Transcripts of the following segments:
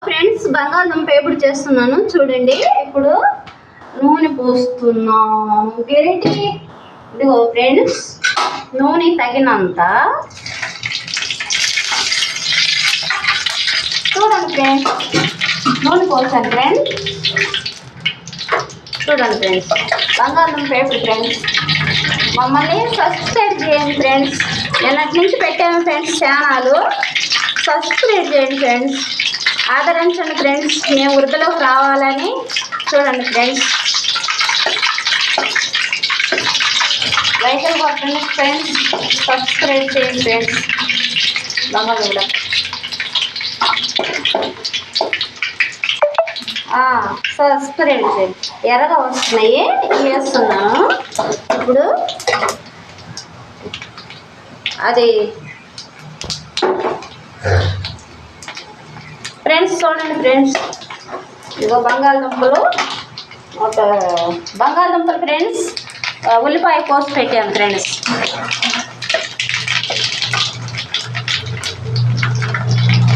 Friends బంగాళదుంప ఎప్పుడు చేస్తున్నాను చూడండి. ఇప్పుడు నూనె పోస్తున్నాం. గరిటి ఇదిగో ఫ్రెండ్స్, నూనె తగినంత చూడండి ఫ్రెండ్స్. నూనె పోసాను ఫ్రెండ్స్. చూడండి ఫ్రెండ్స్, బంగాళదుంప ఎప్పుడు ఫ్రెండ్స్. మమ్మల్ని సబ్స్క్రైబ్ చేయండి ఫ్రెండ్స్. నిన్నటి నుంచి పెట్టాము ఫ్రెండ్స్ ఛానల్. సబ్స్క్రైబ్ చేయండి ఫ్రెండ్స్, ఆదరించండి ఫ్రెండ్స్. మేము వృద్ధిలోకి రావాలని. చూడండి ఫ్రెండ్స్, లైకులు కొట్టండి ఫ్రెండ్స్, సబ్స్క్రైబ్ చేయండి ఫ్రెండ్స్. బంగాళదుంప సబ్స్క్రైబ్ చేయండి. ఎర్రగా వస్తున్నాయి, వేస్తున్నాను. ఇప్పుడు అది ఫ్రెండ్స్ చూడండి ఫ్రెండ్స్, ఇదిగో బంగాళదుంపలు ఫ్రెండ్స్. ఉల్లిపాయ కోసి పెట్టాను ఫ్రెండ్స్.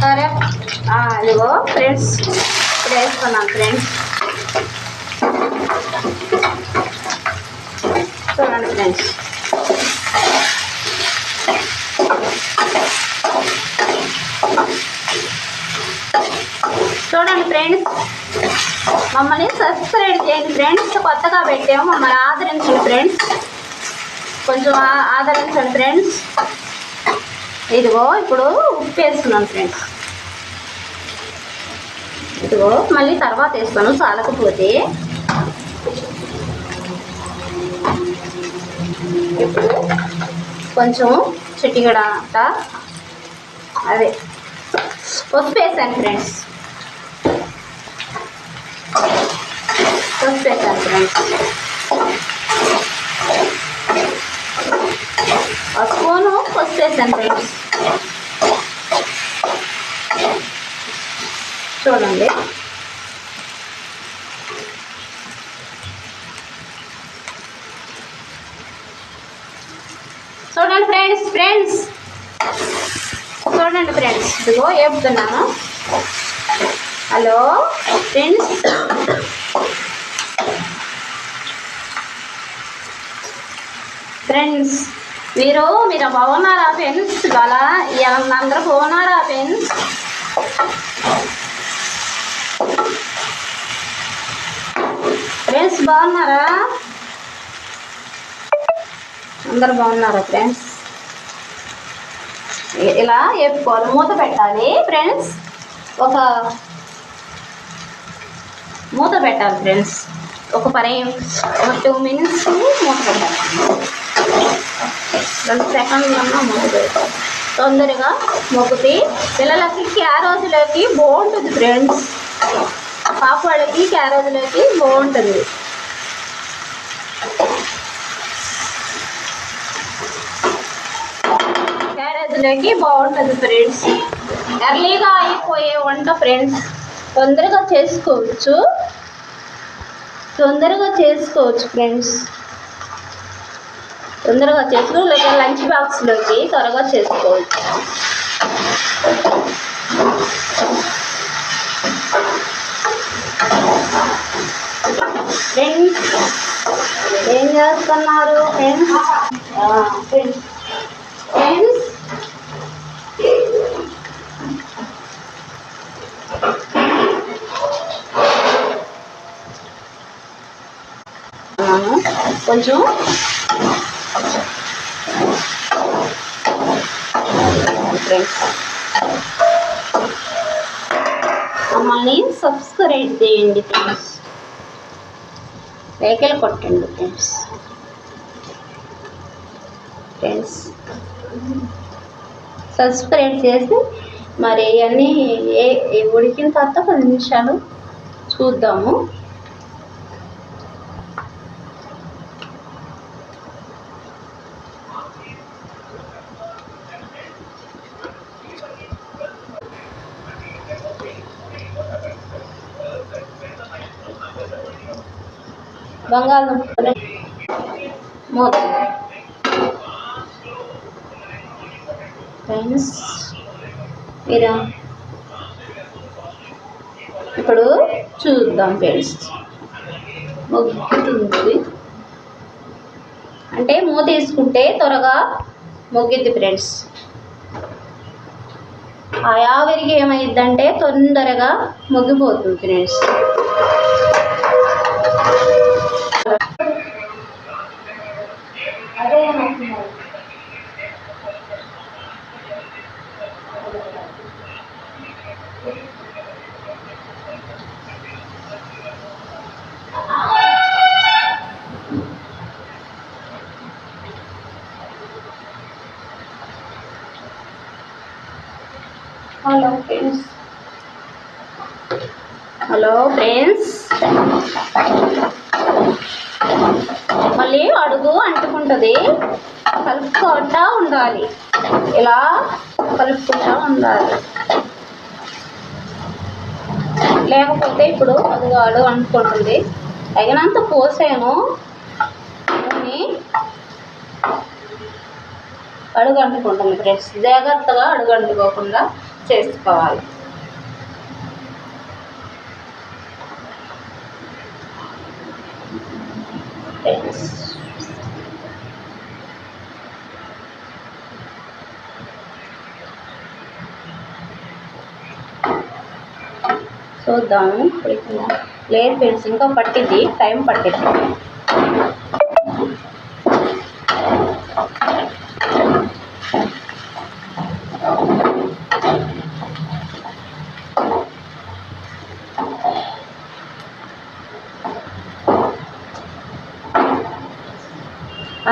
సరే ఇదిగో ఫ్రెండ్స్, ఇప్పుడు వేసుకున్నాను ఫ్రెండ్స్. చూడండి ఫ్రెండ్స్, చూడండి ఫ్రెండ్స్, మమ్మల్ని సబ్స్క్రైబ్ చేయండి ఫ్రెండ్స్. కొత్తగా పెట్టాము, మమ్మల్ని ఆదరించండి ఫ్రెండ్స్. కొంచెం ఆదరించండి ఫ్రెండ్స్. ఇదిగో ఇప్పుడు ఉప్పు వేస్తున్నాను ఫ్రెండ్స్. ఇదిగో మళ్ళీ తర్వాత వేస్తాను చాలకపోతే. ఇప్పుడు కొంచెం చిటికెడంత అదే పసుపు వేసాను ఫ్రెండ్స్. పసుపు వేసాను ఫ్రెండ్స్. స్పూను పసుపు వేసాను ఫ్రెండ్స్. చూడండి, చూడండి ఫ్రెండ్స్ చూడండి ఫ్రెండ్స్, ఇదిగో వేపుతున్నాను. హలో ఫ్రెండ్స్, ఫ్రెండ్స్ మీరు బాగున్నారా ఫ్రెండ్స్? ఇవాళ అందరూ బాగున్నారా ఫ్రెండ్స్? ఫ్రెండ్స్ బాగున్నారా? అందరు బాగున్నారా ఫ్రెండ్స్? ఇలా వేపుకోవాలి, మూత పెట్టాలి ఫ్రెండ్స్. ఒక మూత పెట్టాలి ఫ్రెండ్స్. ఒక 2 మినిట్స్ మూత పెట్టాలి. 2 సెకండ్లన్నా మూత పెట్టాలి. తొందరగా మొక్కుతి పిల్లలకి క్యారేజీలోకి బాగుంటుంది ఫ్రెండ్స్. పాప వాళ్ళకి క్యారేజీలోకి బాగుంటుంది. క్యారేజీలోకి బాగుంటుంది ఫ్రెండ్స్. ఎర్లీగా అయిపోయే వంట ఫ్రెండ్స్. తొందరగా చేసుకోవచ్చు ఫ్రెండ్స్. తొందరగా చేసుకోవచ్చు, లంచ్ బాక్స్లోకి త్వరగా చేసుకోవచ్చు. ఫ్రెండ్స్ ఏం చేస్తున్నారు ఫ్రెండ్స్? కొంచెం ఫ్రెండ్స్ మమ్మల్ని సబ్స్క్రైబ్ చేయండి ఫ్రెండ్స్. లైకులు కొట్టండి ఫ్రెండ్స్. సబ్స్క్రైబ్ చేసి మరి అన్నీ ఉడికిన తర్వాత 10 నిమిషాలు చూద్దాము. బంగాళదుంప మూత ఫ్రెండ్స్. మీరు ఇప్పుడు చూద్దాం ఫ్రెండ్స్. మొగ్గుతుంది అంటే మూత తీసుకుంటే త్వరగా మొగ్గిద్ది ఫ్రెండ్స్. ఆ ఆవిరికి ఏమైందంటే తొందరగా మొగ్గిపోతుంది ఫ్రెండ్స్. అదే హలో ఫ్రెండ్స్, మళ్ళీ అడుగు అంటుకుంటుంది. కలుపుకుంటూ ఉండాలి, ఇలా కలుపుకుంటూ ఉండాలి. లేకపోతే ఇప్పుడు అడుగు అంటుకుంటుంది. తగినంత పోసాను, అడుగు అంటుకుంటుంది ఫ్రెండ్స్. జాగ్రత్తగా అడుగు అంటుకోకుండా చేసుకోవాలి. చూద్దాము. లేదు ఫ్రెండ్స్, ఇంకా పట్టింది, టైం పట్టింది.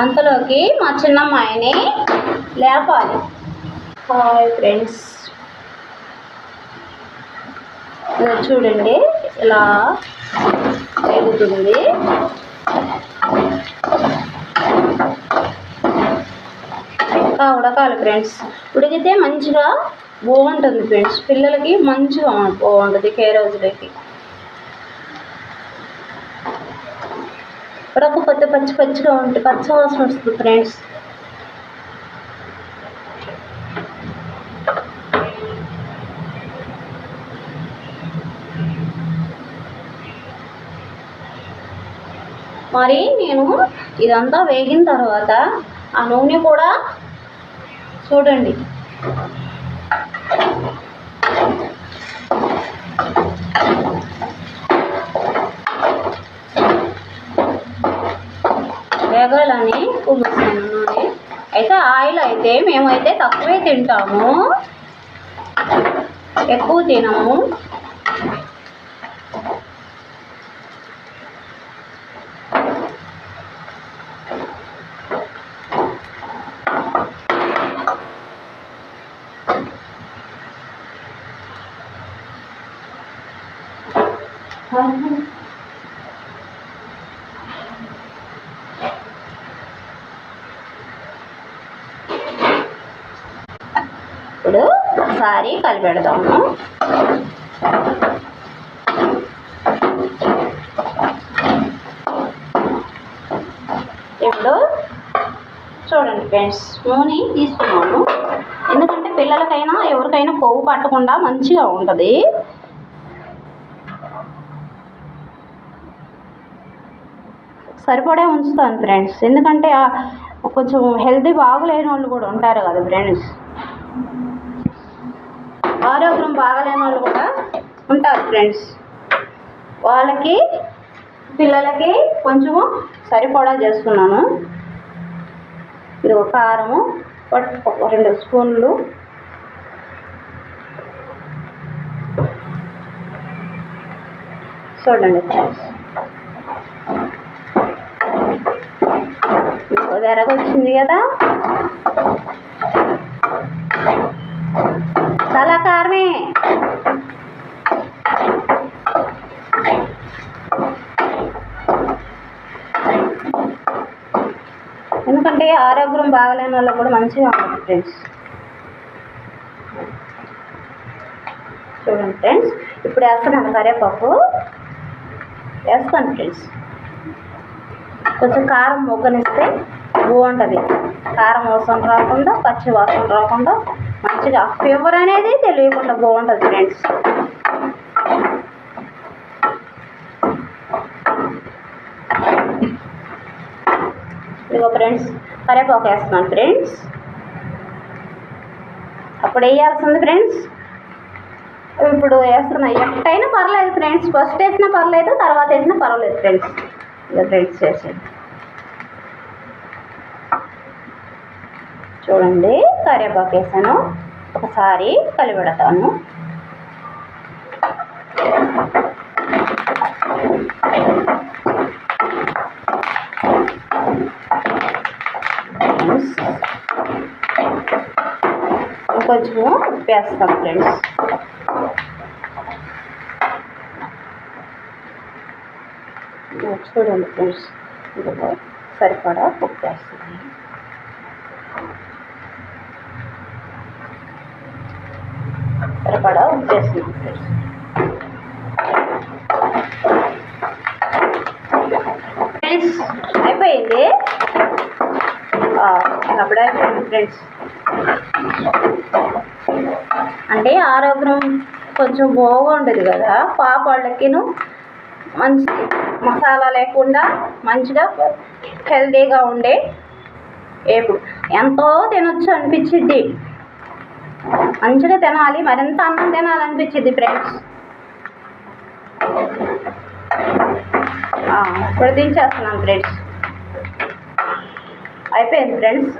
అంతలోకి మా చిన్నమ్మాయిని లేపాలి. హాయ్ ఫ్రెండ్స్, చూడండి ఇలా ఎగుతుంది. ఇంకా ఉడకాలి ఫ్రెండ్స్. ఉడికితే మంచిగా బాగుంటుంది ఫ్రెండ్స్. పిల్లలకి మంచిగా బాగుంటుంది రోజులకి. ఉడకపోతే పచ్చి పచ్చిగా ఉంటుంది, పచ్చ వాసన వస్తుంది ఫ్రెండ్స్. మరి నేను ఇదంతా వేగిన తర్వాత ఆ నూనె కూడా చూడండి వేగాలని పులుస్తాను నూనె. అయితే ఆయిల్ అయితే మేమైతే తక్కువే తింటాము, ఎక్కువ తినము. ఇప్పుడు ఒకసారి కలిపెడదాము. ఇప్పుడు చూడండి ఫ్రెండ్స్, నూనె తీసుకున్నాను. ఎందుకంటే పిల్లలకైనా ఎవరికైనా కొవ్వు పట్టకుండా మంచిగా ఉంటుంది. సరిపడే ఉంచుతాను ఫ్రెండ్స్. ఎందుకంటే కొంచెం హెల్తీ బాగలేని వాళ్ళు కూడా ఉంటారు కదా ఫ్రెండ్స్, ఆరోగ్యం బాగలేని వాళ్ళు కూడా ఉంటారు ఫ్రెండ్స్. వాళ్ళకి పిల్లలకి కొంచెము సరిపడా చేస్తున్నాను. ఇది ఒక కారము 2 స్పూన్లు, చూడండి ఫ్రెండ్స్. ఎరగొచ్చింది కదా, చాలా కారమే. ఎందుకంటే ఆరోగ్యం బాగలేని వాళ్ళకి కూడా మంచిగా ఉంటుంది ఫ్రెండ్స్. చూడండి ఫ్రెండ్స్, ఇప్పుడు వేస్తున్నాను కరివేపాకు వేస్తాను ఫ్రెండ్స్. కొంచెం కారం మొగ్గనిస్తే బాగుంటుంది. కారం వాసన రాకుండా, పచ్చి వాసన రాకుండా మంచిగా ఫ్లేవర్ అనేది తెలియకుండా బాగుంటుంది ఫ్రెండ్స్. ఫ్రెండ్స్ కరివేపాకు వేస్తున్నాను ఫ్రెండ్స్. అప్పుడు వేయాల్సింది ఫ్రెండ్స్, ఇప్పుడు వేస్తున్నాయి. ఎట్టయినా పర్లేదు ఫ్రెండ్స్, ఫస్ట్ వేసినా పర్లేదు, తర్వాత వేసినా పర్వాలేదు ఫ్రెండ్స్. ఇక ఫ్రెండ్స్ చేసేది చూడండి, కరివేపాకు వేసాను. ఒకసారి కలిపెడతాను. కొంచెం ఉప్పు వేస్తాం ఫ్రెండ్స్. చూడండి ఫ్రెండ్స్, ఇందులో సరిపడా ఉప్పు వేస్తాను. సరిపడా ఉప్పు వేస్తున్నాం ఫ్రెండ్స్. ఫ్రెండ్స్ అయిపోయింది. అప్పుడు అయిపోయింది ఫ్రెండ్స్. అంటే ఆరోగ్యం కొంచెం బాగుండదు కదా పాప వాళ్ళకిను, మంచి మసాలా లేకుండా మంచిగా హెల్తీగా ఉండే ఏపుడు ఎంతో తినొచ్చు అనిపించిద్ది. మంచిగా తినాలి, మరింత అన్నం తినాలనిపించిద్ది ఫ్రెండ్స్. ఇప్పుడు దించేస్తున్నాను ఫ్రెండ్స్. అయిపోయింది ఫ్రెండ్స్.